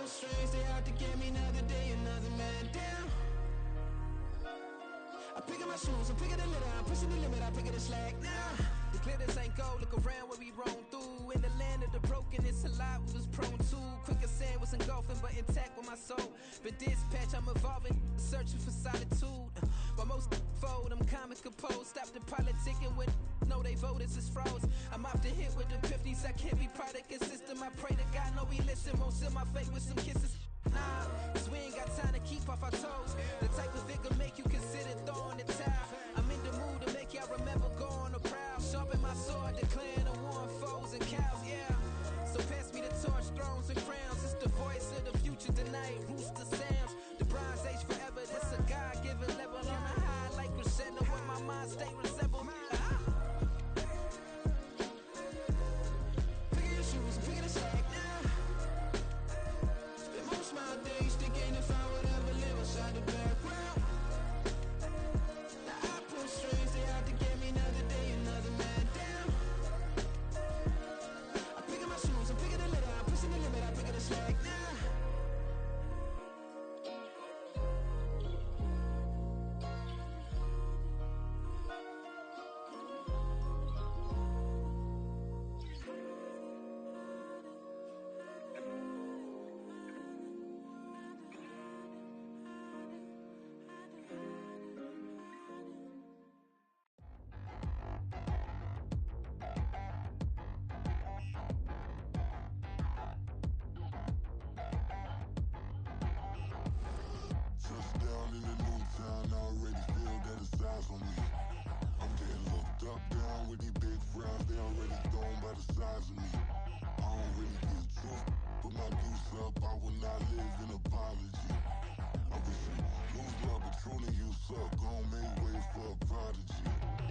pull strings, they out to get me another day, another man down. I'm picking my shoes, I'm picking the litter, I'm pushing the limit, I'm picking the slack now. The glitters ain't gold, look around where we roam through. In the land of the broken, it's a lot we was prone to. Quicker sand was engulfing, but intact with my soul. Been dispatched, I'm evolving, searching for solitude. While most fold, I'm comic composed. Stop the politicking when know they voters is froze. I'm off the hit with the 50s, I can't be product and system. I pray to God, no, he listen, won't seal my fate with some kisses. Nah, cause we ain't got time to keep off our toes. The type of figure make you consider throwing the towel. I'm in the mood to make y'all remember going to proud. Sharpen my sword, declaring the war on foes and cows, yeah. So pass me the torch, thrones and crowns. It's the voice of the future tonight, rooster sounds. The Bronze Age forever, this a God-given level. On a high like crescendo, where my mind state resemble. Picking your shoes and picking the slack now. Spend most of my days thinking if I would ever live inside the background. Now I pull strings, they out to get me another day, another man down. I'm picking my shoes, I'm picking the litter, I'm pushing the limit, I'm picking the slack now.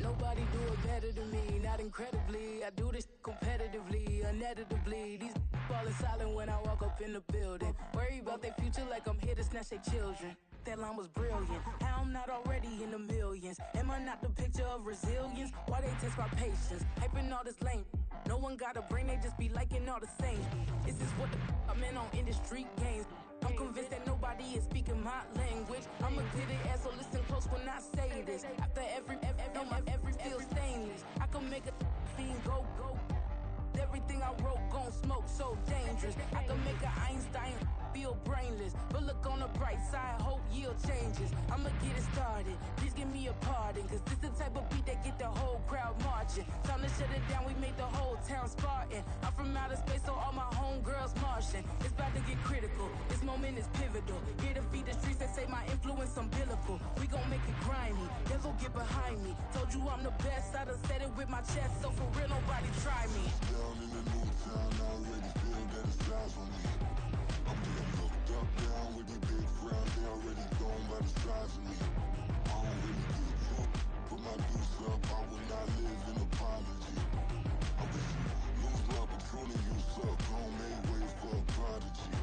Nobody do it better than me, not incredibly. I do this competitively, uneditably. These falling silent when I walk up in the building. Worry about their future like I'm here to snatch their children. That line was brilliant. How I'm not already in the millions? Am I not the picture of resilience? Why they test my patience? Hyping all this lame. No one got a brain, they just be liking all the same. This is what the I'm in on industry games. I'm convinced that nobody is speaking my language. I'm a good ass, so listen close when I say this. After every feel stainless. I can make a fiend go. Everything I wrote gon' smoke, so dangerous. I can make an Einstein feel brainless. But look on the bright side, hope yield changes. I'ma get it started, please give me a pardon. Cause this the type of beat that get the whole crowd marching. Time to shut it down, we made the whole town Spartan. I'm from outer space, so all my homegirls Martian. It's about to get critical, this moment is pivotal. Here to feed the streets that say my influence umbilical. We gon' make it grimy, never get behind me. Told you I'm the best, I done said it with my chest. So for real, nobody try me. Down in the new town, I already feel that it's eyes on me. I'm getting looked up, down with these big frowns, they already gone by the size of me. I don't really get drunk, put my deuce up, I will not live in apology. I wish you lose love, but truly you suck, gon' make way for a prodigy.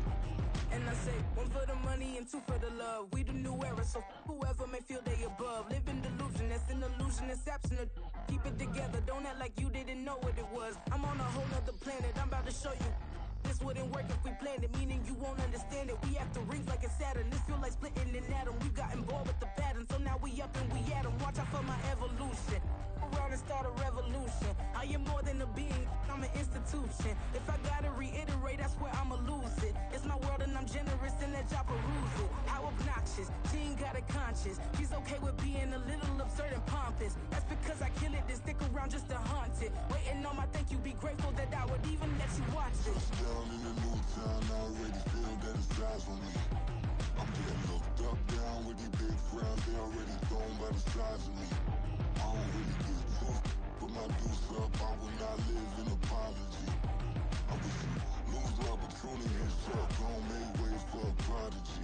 And I say, one for the money and two for the love. We the new era, so whoever may feel they above. Live in delusion, that's an illusion, it's absent. Keep it together, don't act like you didn't know what it was. I'm on a whole nother planet, I'm about to show you. This wouldn't work if we planned it, meaning you won't understand it. We after rings like a Saturn, this feel like splitting an atom. We got involved with the pattern, so now we up and we at 'em. Watch out for my evolution, around and start a revolution. I am more than a being, I'm an institution. If I gotta reiterate, that's where I'ma lose it. It's my world and I'm generous and let y'all peruse it. How obnoxious, she ain't got a conscience. She's okay with being a little absurd and pompous. That's because I kill it, then stick around just to haunt it. Waiting on my thank you, be grateful that I would even let you watch it. Down in the new town, I already feel that it's eyes on me. I'm getting looked up, down with these big frowns, they already gone by the size of me. I don't really get drunk, put my deuce up, I will not live in apology. I wish you lose love, but truly you suck, gon' make way for a prodigy.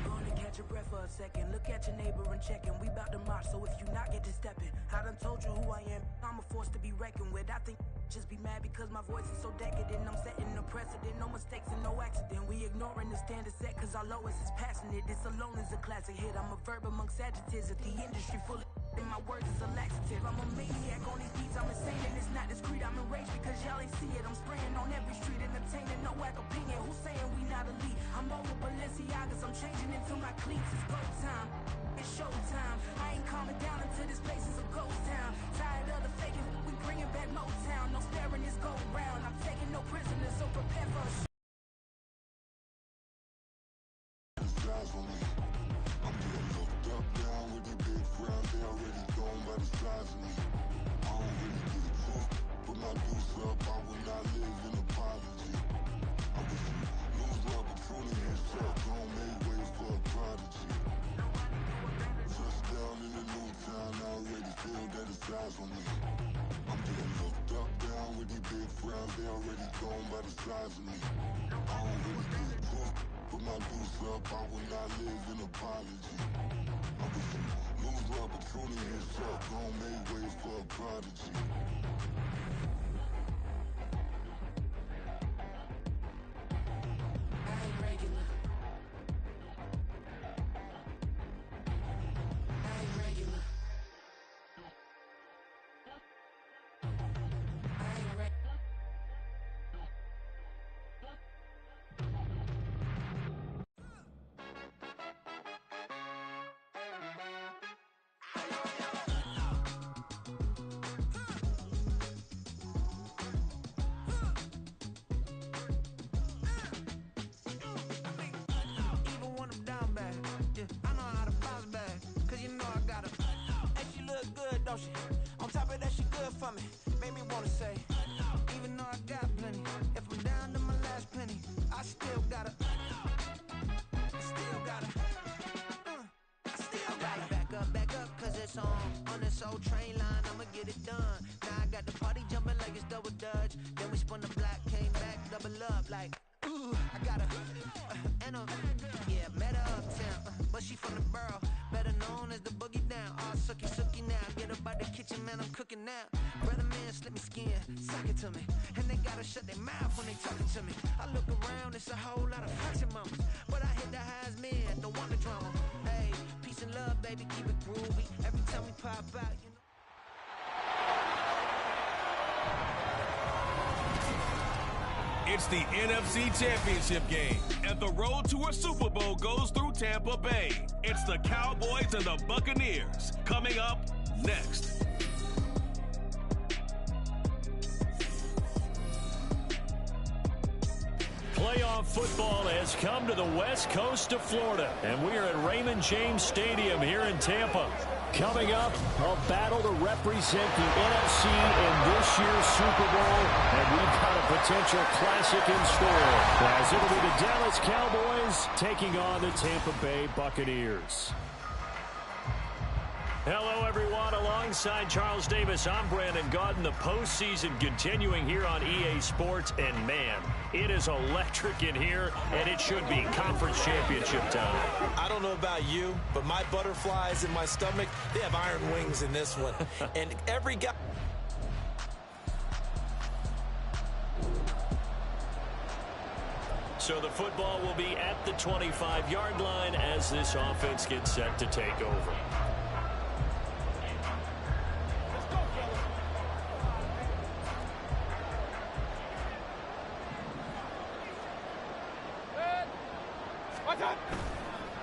Gonna catch your breath for a second. Look at your neighbor and check him. We bout to march, so if you not, get to stepping. I done told you who I am. I'm a force to be reckoned with. I think just be mad because my voice is so decadent. I'm setting a precedent, no mistakes and no accident. We ignoring the standard set cause our lowest is passionate. This alone is a classic hit. I'm a verb amongst adjectives. If the industry full of and my words is a laxative. I'm a maniac on these beats, I'm insane and it's not discreet. I'm enraged because y'all ain't see it. I'm spraying on every street, entertaining, no whack opinion. Who's saying we not I'm changing into my cleats. It's go time. It's showtime. I ain't calming down until this place is a ghost town. Tired of the faking, we bringing back Motown. No sparing this go round. I'm taking no prisoners, so prepare for a Eyes on me. I'm getting looked up, down with the big frowns. They already gone by the size of me. I don't really get it took. Put my deuce up, I will not live in apology. I wish you lose love, but truly yourself. Don't make way for a prodigy. Touchdown in the new town, I already feel that it's eyes on me. I'm getting looked up, down with the big frowns. They already gone by the size of me. I don't really get it took. Put my deuce up, I will not live in apology. I wish you lose love, but truly yourself. Don't make way for a prodigy. I ain't regular. I ain't regular. I ain't regular. Even when I'm down bad, yeah, I know how to bounce back. Cause you know I got her. And she look good, don't she? On top of that, she good for me. Made me wanna say, even though I got plenty, if I'm down to my last penny, I still gotta. I still gotta. I still gotta. Back up, cause it's on this old train line, I'ma get it done. Now I got the party jumping like it's double dutch. Then we spun the block, came back, double up like. Ooh, I got her, and yeah, met her uptown, but she from the borough, better known as the boogie down. All sookie now, get up out the kitchen, man, I'm cooking now. Brother man, slip me skin, suck it to me, and they gotta shut their mouth when they talking to me. I look around, it's a whole lot of flexing moments, but I hit the highs, man, don't want the drama. Hey, peace and love, baby, keep it groovy. Every time we pop out, you know. It's the NFC Championship game, and the road to a Super Bowl goes through Tampa Bay. It's the Cowboys and the Buccaneers. Coming up next. Playoff football has come to the west coast of Florida, and we are at Raymond James Stadium here in Tampa. Coming up, a battle to represent the NFC in this year's Super Bowl, and we've got a potential classic in store, as it'll be the Dallas Cowboys taking on the Tampa Bay Buccaneers. Hello, everyone. Alongside Charles Davis, I'm Brandon Gaudin. The postseason continuing here on EA Sports, and man, it is electric in here, and it should be conference championship time. I don't know about you, but my butterflies in my stomach, they have iron wings in this one. And every guy... So the football will be at the 25-yard line as this offense gets set to take over.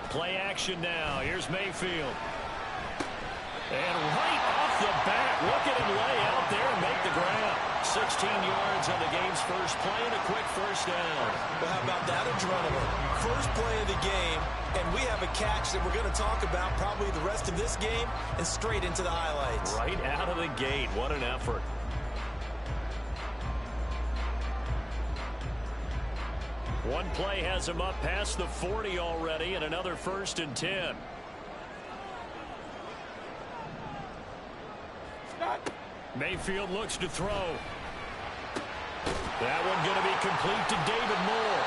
Play action now. Here's Mayfield. And right off the bat, look at him lay out there and make the ground. 16 yards on the game's first play and a quick first down. But how about that adrenaline? First play of the game, and we have a catch that we're going to talk about probably the rest of this game and straight into the highlights. Right out of the gate. What an effort. One play has him up past the 40 already, and another 1st and 10. Mayfield looks to throw. That one going to be complete to David Moore.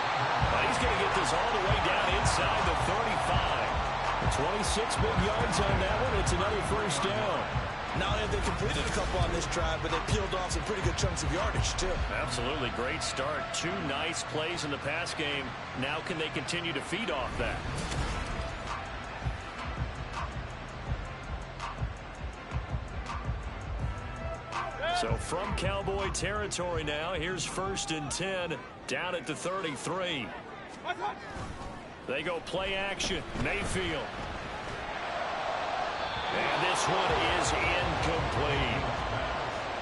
He's going to get this all the way down inside the 35. 26 big yards on that one. It's another first down. Not only have they completed a couple on this drive, but they peeled off some pretty good chunks of yardage, too. Absolutely. Great start. 2 nice plays in the pass game. Now can they continue to feed off that? So from Cowboy territory now, here's 1st and 10 down at the 33. They go play action. Mayfield. And this one is incomplete.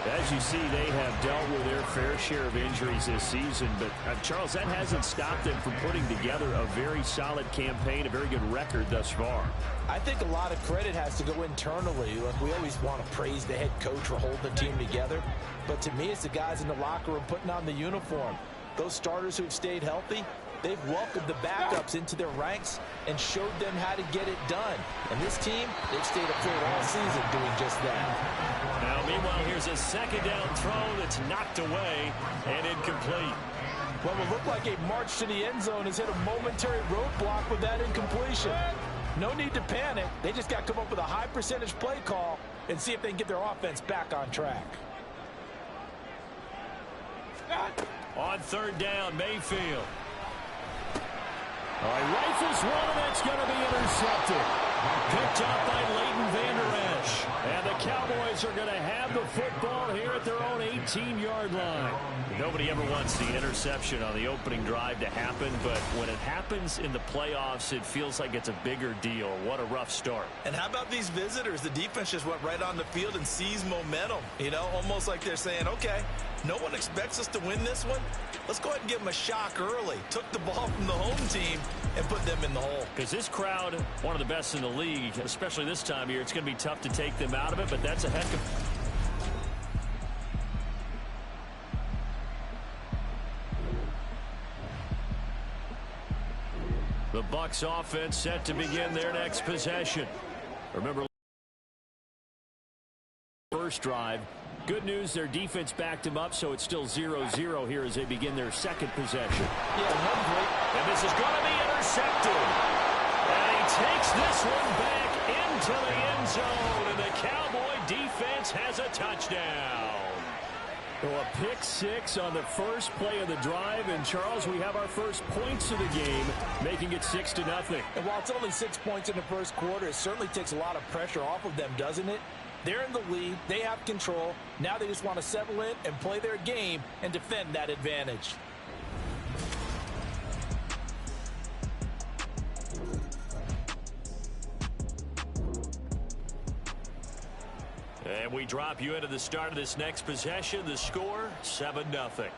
As you see, they have dealt with their fair share of injuries this season. But, Charles, that hasn't stopped them from putting together a very solid campaign, a very good record thus far. I think a lot of credit has to go internally. Look, we always want to praise the head coach for holding the team together. But to me, it's the guys in the locker room putting on the uniform. Those starters who've stayed healthy, they've welcomed the backups into their ranks and showed them how to get it done. And this team, they've stayed afloat all season doing just that. Now, meanwhile, here's a second down throw that's knocked away and incomplete. What will look like a march to the end zone has hit a momentary roadblock with that incompletion. No need to panic. They just got to come up with a high percentage play call and see if they can get their offense back on track. On third down, Mayfield. All right, rifles one, and that's going to be intercepted. Picked up by Leighton Vander Esch. And the Cowboys are going to have the football here at their own 18-yard line. Nobody ever wants the interception on the opening drive to happen, but when it happens in the playoffs, it feels like it's a bigger deal. What a rough start. And how about these visitors? The defense just went right on the field and seized momentum. You know, almost like they're saying, okay, no one expects us to win this one. Let's go ahead and give them a shock early. Took the ball from the home team and put them in the hole. Because this crowd, one of the best in the league, especially this time of year, it's going to be tough to take them out of it, but that's a heck of... The Bucs offense set to begin their next possession. Remember, first drive. Good news, their defense backed them up, so it's still 0-0 here as they begin their second possession. Yeah, and this is going to be intercepted. And he takes this one back into the end zone, and the Cowboy defense has a touchdown. So a pick six on the first play of the drive, and Charles, we have our first points of the game, making it 6-0. And while it's only 6 points in the first quarter, it certainly takes a lot of pressure off of them, doesn't it? They're in the lead. They have control. Now they just want to settle in and play their game and defend that advantage. And we drop you into the start of this next possession. The score, 7-0.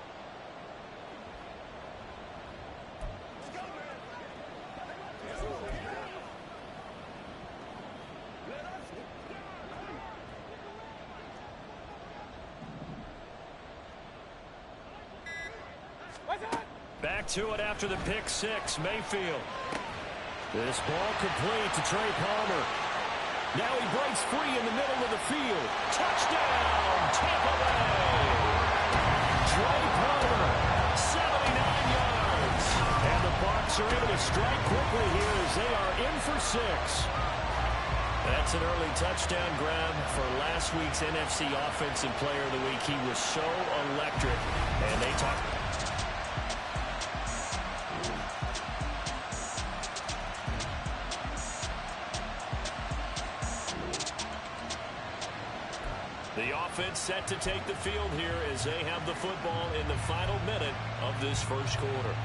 Back to it after the pick six, Mayfield. This ball complete to Trey Palmer. Now he breaks free in the middle of the field. Touchdown, Tampa Bay. Trey Palmer, 79 yards. And the Bucs are able to strike quickly here as they are in for 6. That's an early touchdown grab for last week's NFC Offensive Player of the Week. He was so electric. And they talk... The offense set to take the field here as they have the football in the final minute of this first quarter.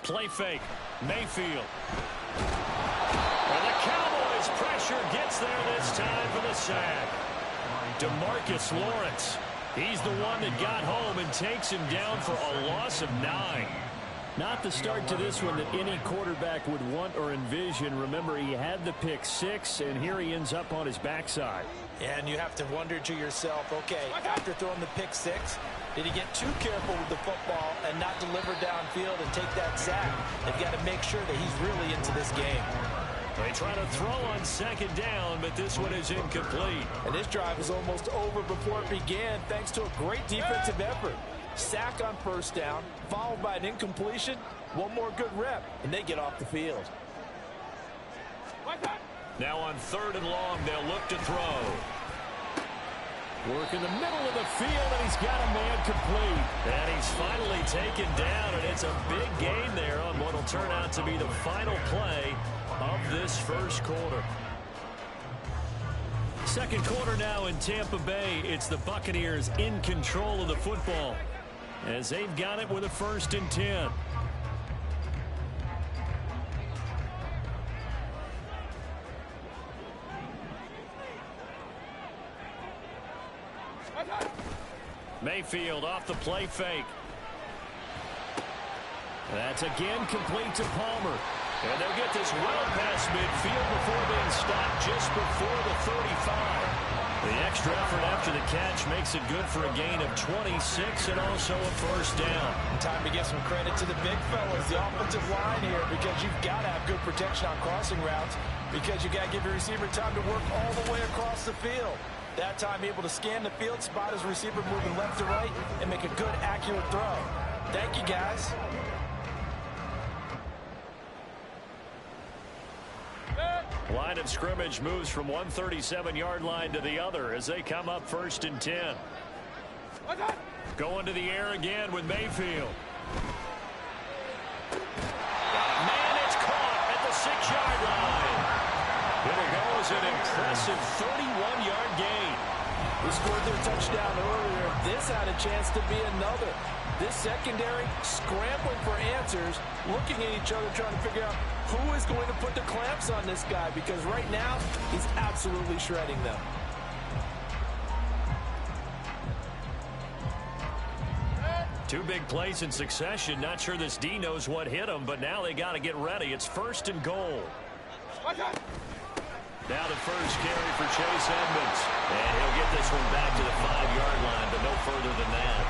Play fake. Mayfield. And the Cowboys pressure gets there this time for the sack. DeMarcus Lawrence. He's the one that got home and takes him down for a loss of 9. Not the start to this one that any quarterback would want or envision. Remember, he had the pick six, and here he ends up on his backside. And you have to wonder to yourself, okay, after throwing the pick six, did he get too careful with the football and not deliver downfield and take that sack? They've got to make sure that he's really into this game. They try to throw on second down, but this one is incomplete. And this drive is almost over before it began thanks to a great defensive effort. Sack on first down, followed by an incompletion. One more good rep, and they get off the field. Now on third and long, they'll look to throw. Work in the middle of the field, and he's got a man complete. And he's finally taken down, and it's a big gain there on what will turn out to be the final play of this first quarter. Second quarter now in Tampa Bay. It's the Buccaneers in control of the football as they've got it with a 1st and 10. Mayfield off the play fake. That's again complete to Palmer. And they'll get this well past midfield before being stopped just before the 35. The extra effort after the catch makes it good for a gain of 26 and also a 1st down. Time to give some credit to the big fellas, the offensive line here, because you've got to have good protection on crossing routes, because you got to give your receiver time to work all the way across the field. That time able to scan the field, spot his receiver moving left to right, and make a good, accurate throw. Thank you, guys. Line of scrimmage moves from one 37-yard line to the other as they come up 1st and 10. Going to the air again with Mayfield. Man, it's caught at the 6-yard line. Here goes an impressive 31-yard gain. They scored their touchdown earlier. This had a chance to be another. This secondary scrambling for answers, looking at each other, trying to figure out who is going to put the clamps on this guy, because right now he's absolutely shredding them. Two big plays in succession. Not sure this D knows what hit him, but now they got to get ready. It's 1st and goal. Now the first carry for Chase Edmonds. And he'll get this one back to the 5-yard line, but no further than that.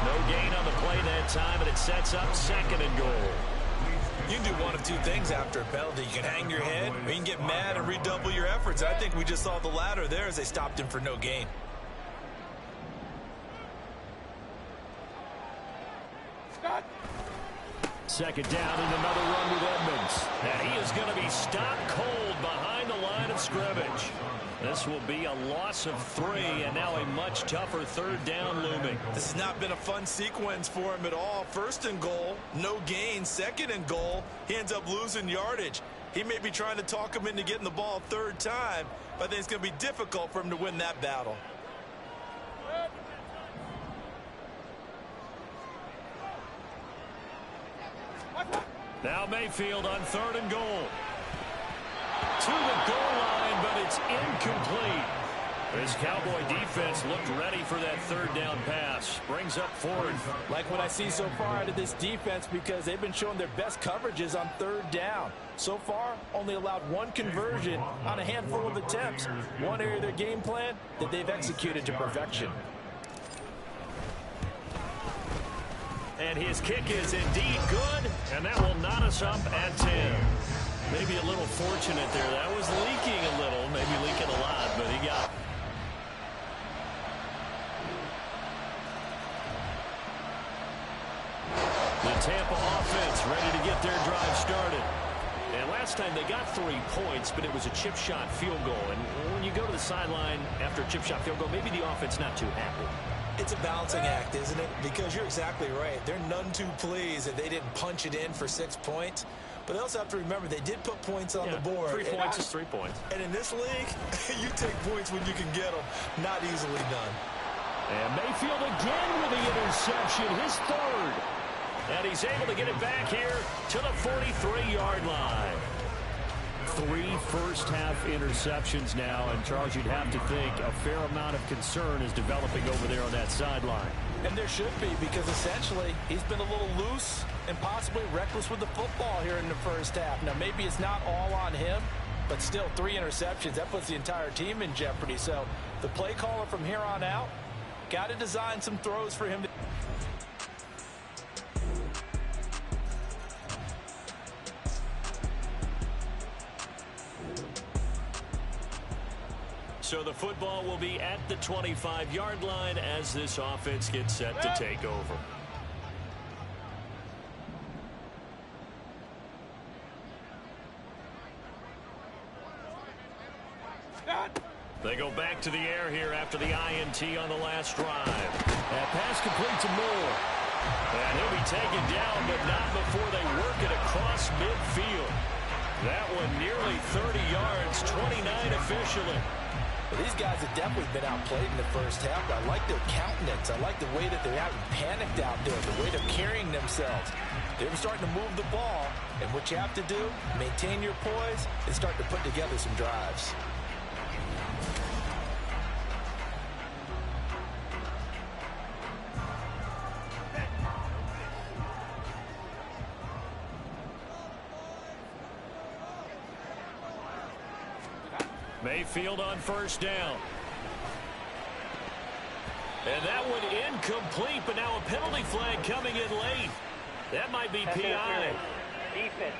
No gain on the play that time, and it sets up 2nd and goal. You can do one of two things after a penalty. You can hang your head, or you can get mad and redouble your efforts. I think we just saw the latter there as they stopped him for no gain. Second down and another run with Edmonds. And he is going to be stopped cold behind the line of scrimmage. This will be a loss of 3, and now a much tougher 3rd down looming. This has not been a fun sequence for him at all. 1st and goal, no gain. 2nd and goal, he ends up losing yardage. He may be trying to talk him into getting the ball 3rd time, but I think it's going to be difficult for him to win that battle. Now Mayfield on 3rd and goal. To the goal line, but it's incomplete. This Cowboy defense looked ready for that 3rd down pass. Brings up 4th. Like what I see so far out of this defense, because they've been showing their best coverages on 3rd down. So far, only allowed 1 conversion on a handful of attempts. One area of their game plan that they've executed to perfection. And his kick is indeed good, and that will knot us up at 10. Maybe a little fortunate there. That was leaking a little, maybe leaking a lot, but he got it. The Tampa offense ready to get their drive started. And last time they got 3 points, but it was a chip shot field goal. And when you go to the sideline after a chip shot field goal, maybe the offense not too happy. It's a balancing act, isn't it? Because you're exactly right. They're none too pleased that they didn't punch it in for 6 points. But they also have to remember they did put points on the board. 3 points is 3 points. And in this league, you take points when you can get them. Not easily done. And Mayfield again with the interception, his 3rd. And he's able to get it back here to the 43-yard line. 3 first-half interceptions now, and Charles, you'd have to think a fair amount of concern is developing over there on that sideline. And there should be, because essentially he's been a little loose and possibly reckless with the football here in the first half. Now, maybe it's not all on him, but still 3 interceptions. That puts the entire team in jeopardy. So the play caller from here on out got to design some throws for him to... So the football will be at the 25-yard line as this offense gets set to take over. They go back to the air here after the INT on the last drive. That pass complete to Moore. And he'll be taken down, but not before they work it across midfield. That one nearly 30 yards, 29 officially. Well, these guys have definitely been outplayed in the first half, but I like their countenance. I like the way that they haven't panicked out there, the way they're carrying themselves. They're starting to move the ball, and what you have to do, maintain your poise and start to put together some drives. Mayfield on first down. And that one incomplete, but now a penalty flag coming in late. That might be PI. Defense.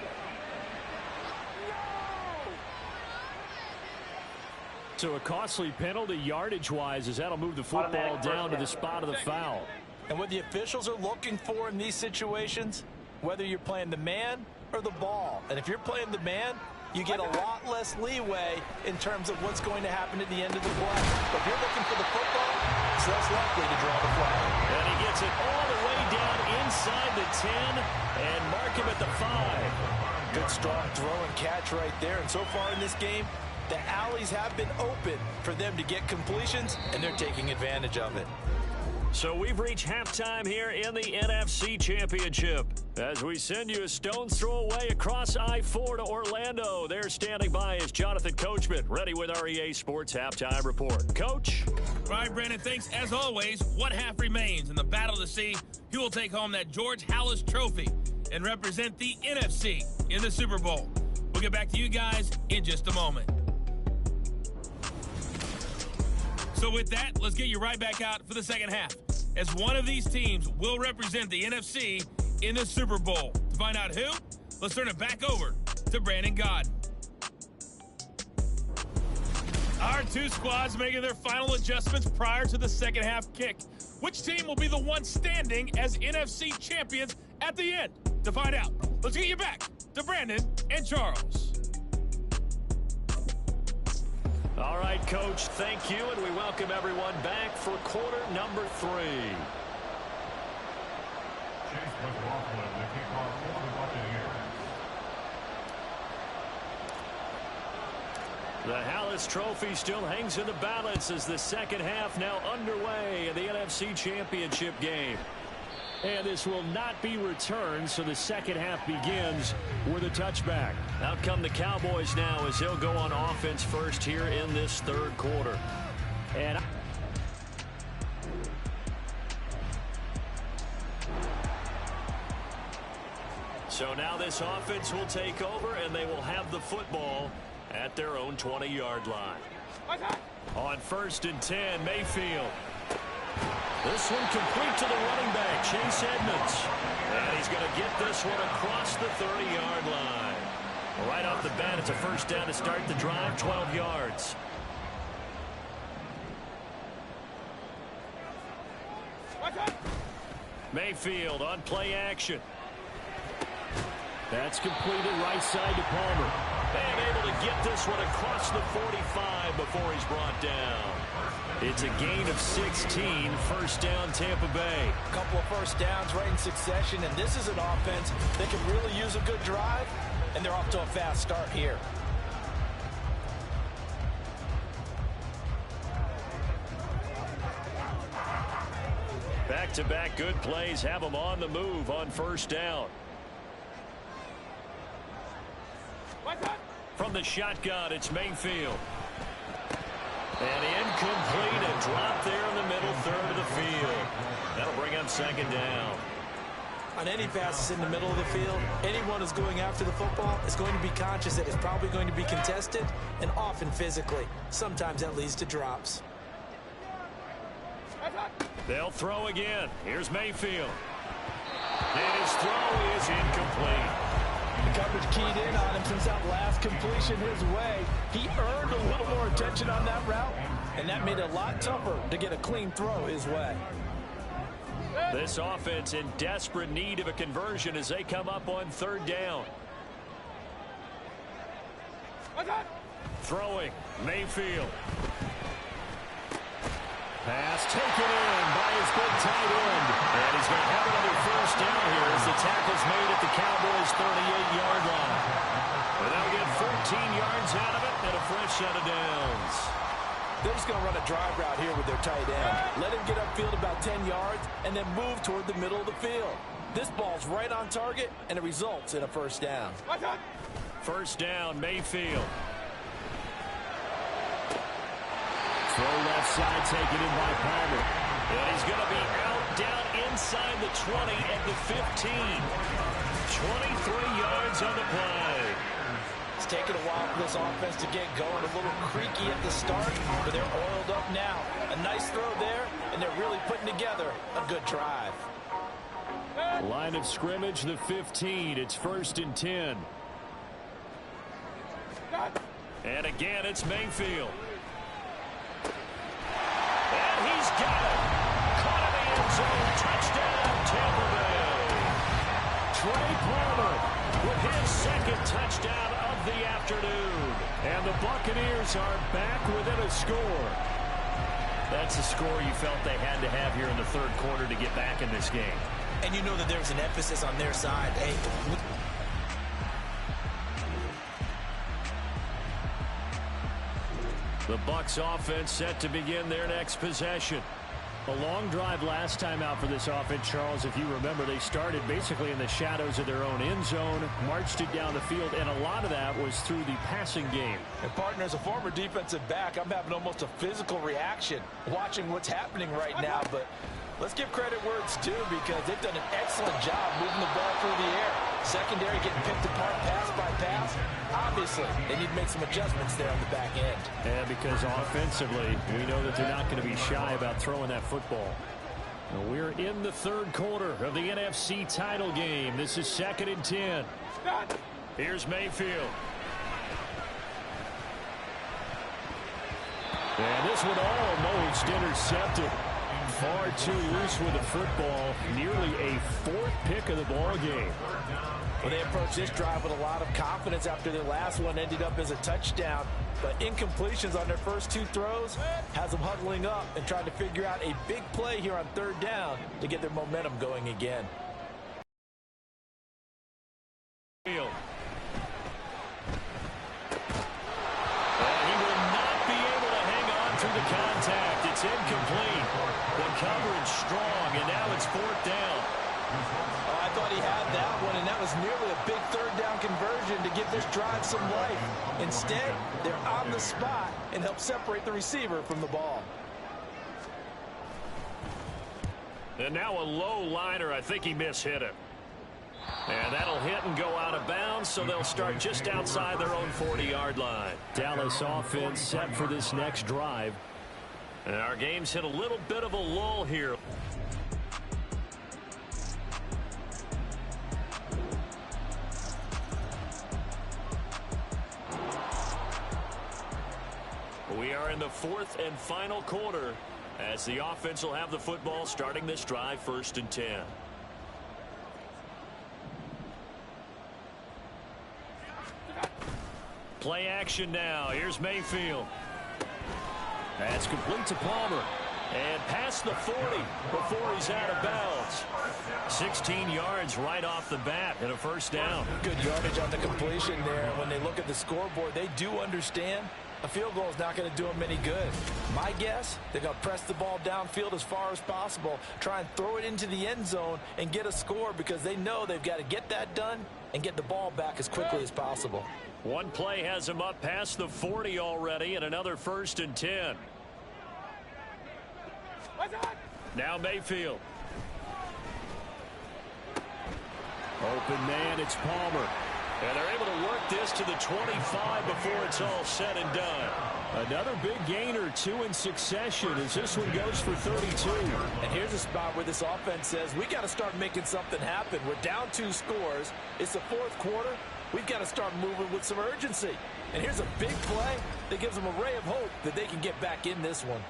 So a costly penalty yardage-wise as that'll move the football down to the spot of the foul. And what the officials are looking for in these situations, whether you're playing the man or the ball, and if you're playing the man, you get a lot less leeway in terms of what's going to happen at the end of the play. But if you're looking for the football, it's less likely to draw the flag. And he gets it all the way down inside the 10 and mark him at the 5. Good strong throw and catch right there. And so far in this game, the alleys have been open for them to get completions, and they're taking advantage of it. So we've reached halftime here in the NFC Championship. As we send you a stone's throw away across I-4 to Orlando. There standing by is Jonathan Coachman, ready with our EA Sports Halftime Report. Coach? All right, Brandon, thanks. As always, one half remains in the battle to see who will take home that George Halas Trophy and represent the NFC in the Super Bowl. We'll get back to you guys in just a moment. So with that, let's get you right back out for the second half, as one of these teams will represent the NFC in the Super Bowl. To find out who, let's turn it back over to Brandon Gaudin. Our two squads making their final adjustments prior to the second half kick. Which team will be the one standing as NFC champions at the end? To find out, let's get you back to Brandon and Charles. All right, Coach, thank you, and we welcome everyone back for quarter number 3. The Halas Trophy still hangs in the balance as the second half now underway in the NFC Championship game. And this will not be returned, so the second half begins with a touchback. Out come the Cowboys now as they'll go on offense first here in this third quarter. And so now this offense will take over, and they will have the football at their own 20-yard line. On first and 10, Mayfield. This one complete to the running back, Chase Edmonds. And he's going to get this one across the 30-yard line. Right off the bat, it's a first down to start the drive, 12 yards. Mayfield on play action. That's completed right side to Palmer. And able to get this one across the 45 before he's brought down. It's a gain of 16, first down Tampa Bay. A couple of first downs right in succession, and this is an offense that can really use a good drive, and they're off to a fast start here. Back-to-back good plays have them on the move on first down. From the shotgun, it's Mayfield. And incomplete, a drop there in the middle third of the field. That'll bring up second down. On any passes in the middle of the field, anyone who's going after the football is going to be conscious that it's probably going to be contested, and often physically. Sometimes that leads to drops. They'll throw again. Here's Mayfield. And his throw is incomplete. The coverage keyed in on him since that last completion his way. He earned a little more attention on that route, and that made it a lot tougher to get a clean throw his way. This offense in desperate need of a conversion as they come up on third down. Throwing, Mayfield. Pass taken in by his big tight end. And he's going to have another first down here as the tackle's made at the Cowboys' 38-yard line. But they'll get 14 yards out of it and a fresh set of downs. They're just going to run a drive route here with their tight end. Let him get upfield about 10 yards and then move toward the middle of the field. This ball's right on target, and it results in a first down. First down, Mayfield. Throw left side, taken in by Palmer. And he's going to be out down inside the 20 at the 15. 23 yards on the play. It's taken a while for this offense to get going. A little creaky at the start, but they're oiled up now. A nice throw there, and they're really putting together a good drive. Line of scrimmage, the 15. It's 1st and 10. And again, it's Mayfield. And he's got it. Caught in the end zone. Touchdown, Tampa Bay. Trey Palmer with his second touchdown of the afternoon. And the Buccaneers are back within a score. That's a score you felt they had to have here in the third quarter to get back in this game. And you know that there's an emphasis on their side. Hey, the Bucs offense set to begin their next possession. A long drive last time out for this offense, Charles. If you remember, they started basically in the shadows of their own end zone, marched it down the field, and a lot of that was through the passing game. And partner, as a former defensive back, I'm having almost a physical reaction watching what's happening right now. But let's give credit where it's due, because they've done an excellent job moving the ball through the air. Secondary getting picked apart pass by pass. Obviously, they need to make some adjustments there on the back end. And because offensively, we know that they're not going to be shy about throwing that football. Now we're in the third quarter of the NFC title game. This is 2nd and 10. Here's Mayfield. And this one almost intercepted. Far too loose with the football. Nearly a 4th pick of the ball game. Well, they approached this drive with a lot of confidence after their last one ended up as a touchdown. But incompletions on their first 2 throws has them huddling up and trying to figure out a big play here on 3rd down to get their momentum going again. And he will not be able to hang on to the contact. It's incomplete. The coverage strong, and now it's 4th down. Oh, I thought he had that one, and that was nearly a big 3rd down conversion to give this drive some life. Instead, they're on the spot and help separate the receiver from the ball. And now a low liner. I think he mishit it. And that'll hit and go out of bounds, so they'll start just outside their own 40-yard line. Dallas offense set for this next drive. And our game's hit a little bit of a lull here. We are in the 4th and final quarter as the offense will have the football starting this drive, 1st and 10. Play action now. Here's Mayfield. That's complete to Palmer. And past the 40 before he's out of bounds. 16 yards right off the bat and a first down. Good yardage on the completion there. When they look at the scoreboard, they do understand a field goal is not going to do them any good. My guess, they're going to press the ball downfield as far as possible, try and throw it into the end zone and get a score, because they know they've got to get that done and get the ball back as quickly as possible. One play has him up past the 40 already, and another 1st and 10. Now Mayfield. Open man, it's Palmer. And they're able to work this to the 25 before it's all said and done. Another big gain or 2 in succession as this one goes for 32. And here's a spot where this offense says, we got to start making something happen. We're down 2 scores. It's the 4th quarter. We've got to start moving with some urgency. And here's a big play that gives them a ray of hope that they can get back in this one.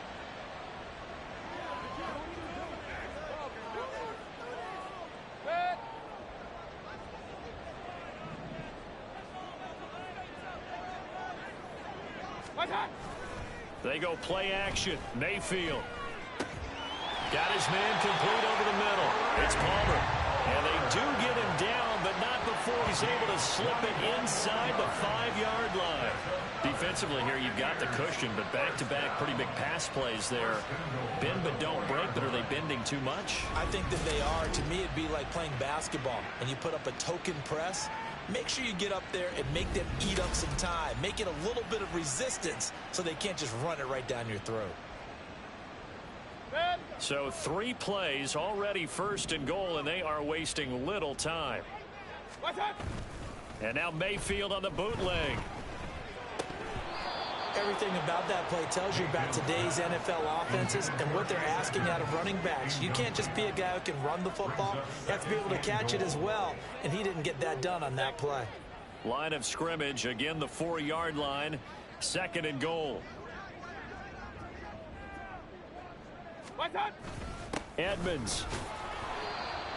They go play action. Mayfield. Got his man complete over the middle. It's Palmer. And they do get him down, but not before he's able to slip it inside the 5-yard line. defensively here, you've got the cushion, but back-to-back pretty big pass plays there. Bend but don't break, but are they bending too much? I think that they are. To me, it'd be like playing basketball, and you put up a token press. Make sure you get up there and make them eat up some time. Make it a little bit of resistance so they can't just run it right down your throat. So 3 plays, already 1st and goal, and they are wasting little time. And now Mayfield on the bootleg. Everything about that play tells you about today's NFL offenses and what they're asking out of running backs. You can't just be a guy who can run the football. You have to be able to catch it as well, and he didn't get that done on that play. Line of scrimmage, again the 4-yard line, 2nd and goal. Edmonds.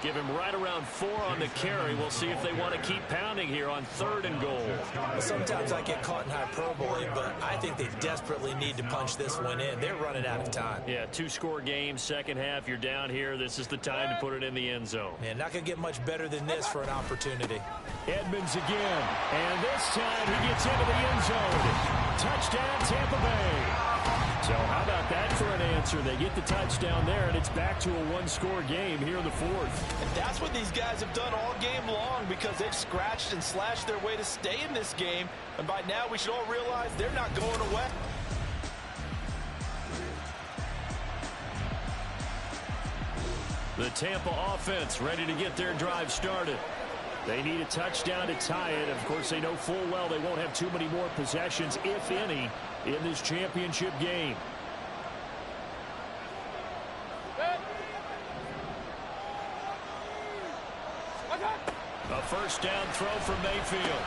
Give him right around 4 on the carry. We'll see if they want to keep pounding here on 3rd and goal. Well, sometimes I get caught in hyperbole, but I think they desperately need to punch this one in. They're running out of time. Yeah, 2-score game, second half. You're down here. This is the time to put it in the end zone. Yeah, not going to get much better than this for an opportunity. Edmonds again. And this time he gets into the end zone. Touchdown, Tampa Bay. So how about that for an answer? They get the touchdown there, and it's back to a 1-score game here in the 4th. And that's what these guys have done all game long because they've scratched and slashed their way to stay in this game. And by now, we should all realize they're not going away. The Tampa offense ready to get their drive started. They need a touchdown to tie it. Of course, they know full well they won't have too many more possessions, if any, in this championship game. A 1st down throw from Mayfield.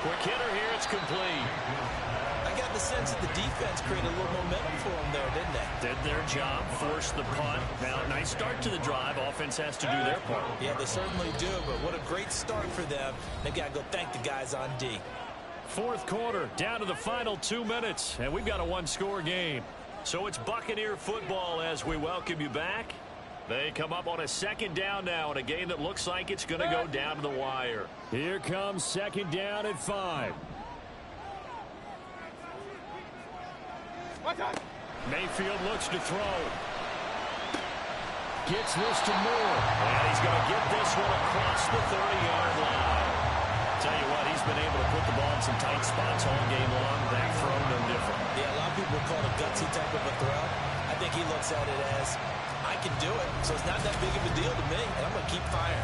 Quick hitter here, it's complete. I got the sense that the defense created a little momentum for them there, didn't they? Did their job, forced the punt. Now, nice start to the drive. Offense has to do their part. Yeah, they certainly do, but what a great start for them. They've got to go thank the guys on D. 4th quarter, down to the final 2 minutes, and we've got a 1-score game. So it's Buccaneer football as we welcome you back. They come up on a 2nd down now in a game that looks like it's going to go down to the wire. Here comes 2nd down at 5. Mayfield looks to throw. Gets this to Moore. And he's going to get this one across the 30-yard line. Tell you what, he's been able to put the ball in some tight spots all game long. That throw, no different. Yeah, a lot of people call it a gutsy type of a throw. I think he looks at it as, I can do it, so it's not that big of a deal to me, and I'm going to keep firing.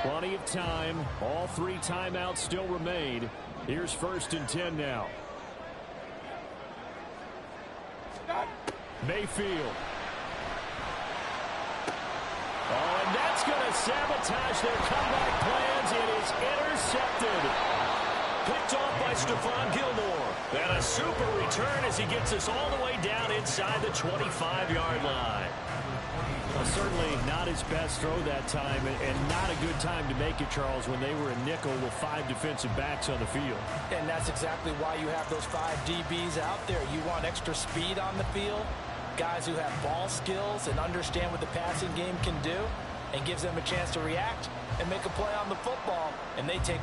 Plenty of time. All 3 timeouts still remain. Here's 1st and 10 now. Mayfield. Oh, and that's going to sabotage their comeback plans. It is intercepted. Picked off by Stephon Gilmore. And a super return as he gets us all the way down inside the 25-yard line. Well, certainly not his best throw that time, and not a good time to make it, Charles, when they were a nickel with 5 defensive backs on the field. And that's exactly why you have those 5 DBs out there. You want extra speed on the field, guys who have ball skills and understand what the passing game can do, and gives them a chance to react and make a play on the football, and they take...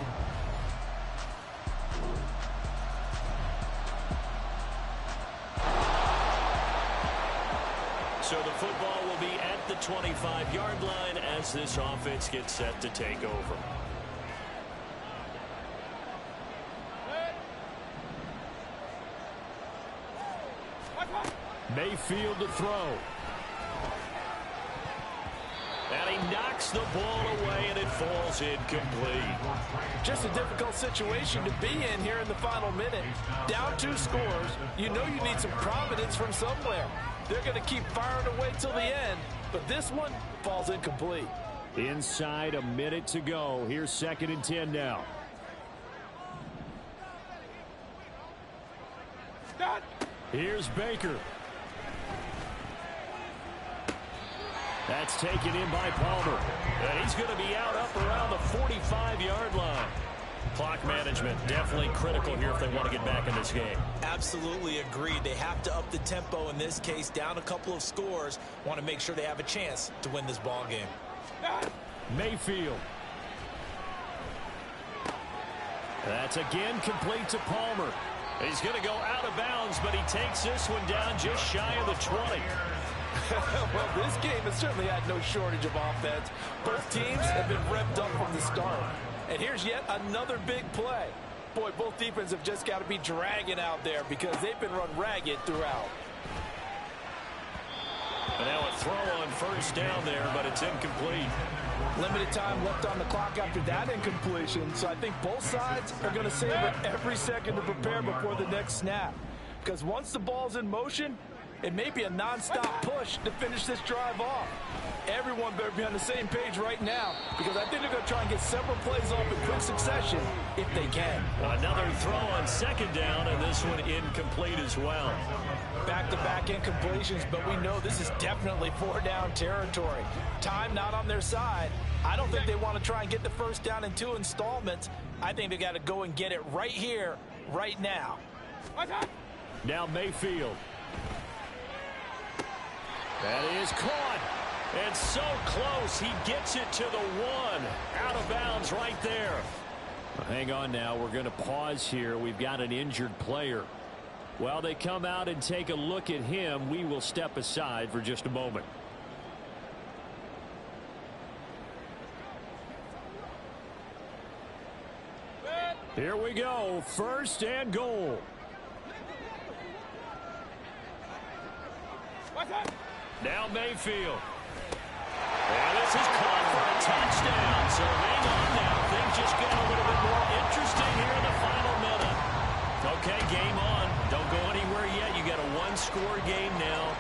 So the football will be at the 25-yard line as this offense gets set to take over. Mayfield to throw. And he knocks the ball away, and it falls incomplete. Just a difficult situation to be in here in the final minute. Down 2 scores, you know you need some providence from somewhere. They're going to keep firing away till the end, but this one falls incomplete. Inside a minute to go. Here's 2nd and 10 now. Here's Baker. That's taken in by Palmer. And he's going to be out up around the 45-yard line. Clock management definitely critical here if they want to get back in this game. Absolutely agreed. They have to up the tempo in this case, down a couple of scores. Want to make sure they have a chance to win this ball game. Mayfield. That's again complete to Palmer. He's going to go out of bounds, but he takes this one down just shy of the 20. Well, this game has certainly had no shortage of offense. Both teams have been revved up from the start. And here's yet another big play. Boy, both defenses have just got to be dragging out there because they've been run ragged throughout. And now a throw on first down there, but it's incomplete. Limited time left on the clock after that incompletion, so I think both sides are going to savor every second to prepare before the next snap. Because once the ball's in motion, it may be a non-stop push to finish this drive off. Everyone better be on the same page right now because I think they're going to try and get several plays off in quick succession if they can. Another throw on second down, and this one incomplete as well. Back-to-back incompletions, but we know this is definitely four-down territory. Time not on their side. I don't think they want to try and get the first down in 2 installments. I think they got to go and get it right here, right now. Now Mayfield. That is caught. And so close, he gets it to the 1. Out of bounds right there. Hang on now, we're going to pause here. We've got an injured player. While they come out and take a look at him, we will step aside for just a moment. Here we go, 1st and goal. Now Mayfield. And this is caught for a touchdown. So hang on now. Things just get a little bit more interesting here in the final minute. Okay, game on. Don't go anywhere yet. You got a 1-score game now.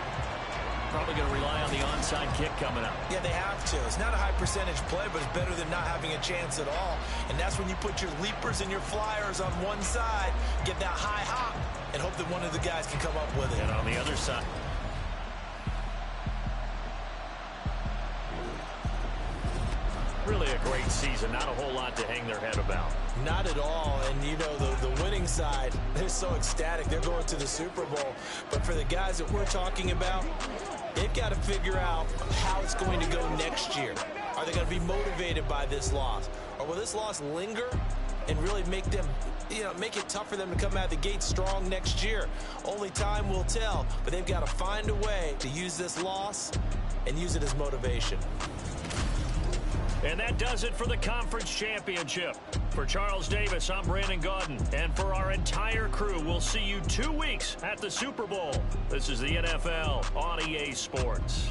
Probably going to rely on the onside kick coming up. Yeah, they have to. It's not a high percentage play, but it's better than not having a chance at all. And that's when you put your leapers and your flyers on one side, get that high hop, and hope that one of the guys can come up with it. And on the other side. Really a great season. Not a whole lot to hang their head about. Not at all. And, you know, the winning side, they're so ecstatic. They're going to the Super Bowl. But for the guys that we're talking about, they've got to figure out how it's going to go next year. Are they going to be motivated by this loss? Or will this loss linger and really make them, you know, make it tough for them to come out of the gate strong next year? Only time will tell. But they've got to find a way to use this loss and use it as motivation. And that does it for the conference championship. For Charles Davis, I'm Brandon Gaudin. And for our entire crew, we'll see you 2 weeks at the Super Bowl. This is the NFL on EA Sports.